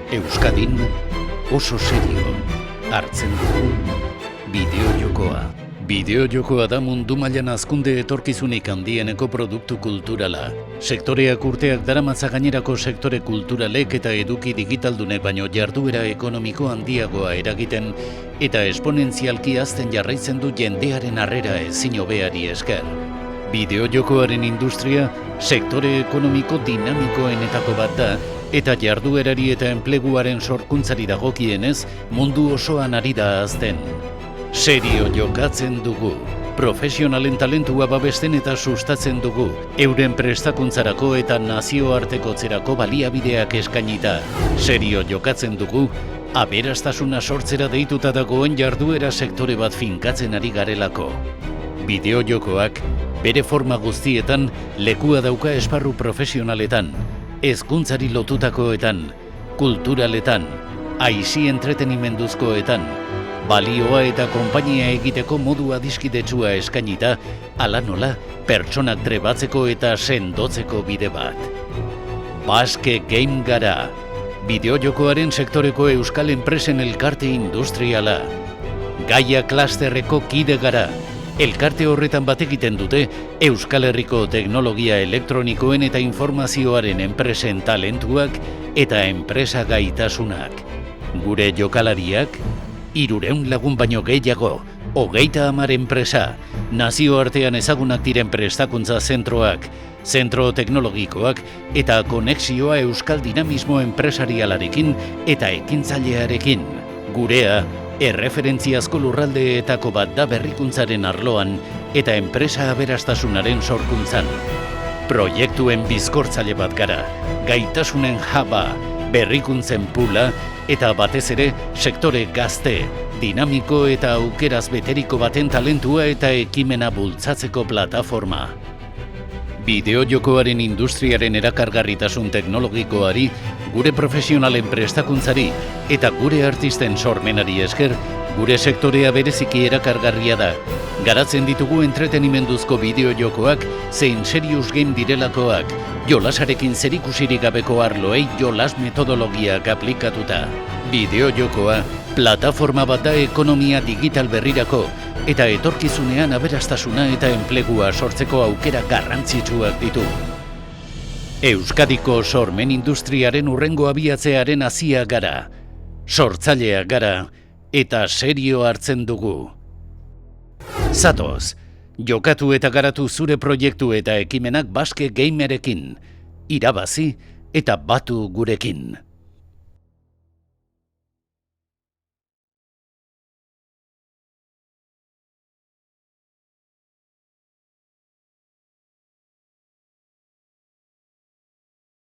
Euskadin oso serio hartzen dugu bideojokoa. Bideojokoa da mundu mailan hazkunde etorkizunik handieneko produktu kulturala. Sektoreak urteak daramatza gainerako sektore kulturalek eta eduki digitaldunek baino jarduera ekonomiko handiagoa eragiten eta esponentzialki hazten jarraitzen du jendearen harrera ezin hobeari esker. Bideojokoaren industria sektore ekonomiko dinamikoenetako bat da eta jarduerari eta enpleguaren sorkuntzari dagokienez mundu osoan ari da hazten. Serio jokatzen dugu. Profesionalen talentua babesten eta sustatzen dugu. Euren prestakuntzarako eta nazioartekotzerako baliabideak eskainita. Serio jokatzen dugu. Aberastasuna sortzera deituta dagoen jarduera sektore bat finkatzen ari garelako. Bideojokoak bere forma guztietan lekua dauka esparru profesionaletan, hezkuntzari lotutakoetan, kulturaletan, aisi entretenimenduzkoetan, balioa eta konpainia egiteko modu adiskidetsua eskainita, hala nola pertsonak trebatzeko eta sendotzeko bide bat. Basque Game gara, bideojokoaren sektoreko euskal enpresen elkarte industriala. Gaia klasterreko kide gara. Elkarte horretan bat egiten dute Euskal Herriko teknologia elektronikoen eta informazioaren enpresen talentuak eta enpresa gaitasunak. Gure jokalariak, 300 lagun baino gehiago, 30 enpresa, nazioartean ezagunak diren prestakuntza zentroak, zentro teknologikoak eta konexioa euskal dinamismo enpresarialarekin eta ekintzailearekin. Gurea, erreferentziazko lurraldeetako bat da berrikuntzaren arloan eta enpresa aberastasunaren sorkuntzan. Proiektuen bizkortzaile bat gara, gaitasunen jaba, berrikuntzen pula eta batez ere sektore gazte, dinamiko eta aukeraz beteriko baten talentua eta ekimena bultzatzeko plataforma. Bideojokoaren industriaren erakargarritasun teknologikoari, gure profesionalen prestakuntzari eta gure artisten sormenari esker, gure sektorea bereziki erakargarria da. Garatzen ditugu entretenimenduzko bideojokoak zein serious game direlakoak, jolasarekin zerikusirik gabeko arloei jolas metodologiak aplikatuta. Bideojokoa plataforma bat da ekonomia digital berrirako eta etorkizunean aberastasuna eta enplegua sortzeko aukera garrantzitsuak ditu. Euskadiko sormen industriaren hurrengo abiatzearen hazia gara, sortzaileak gara eta serio hartzen dugu. Zatoz, jokatu eta garatu zure proiektu eta ekimenak Basque Gamerekin, irabazi eta batu gurekin.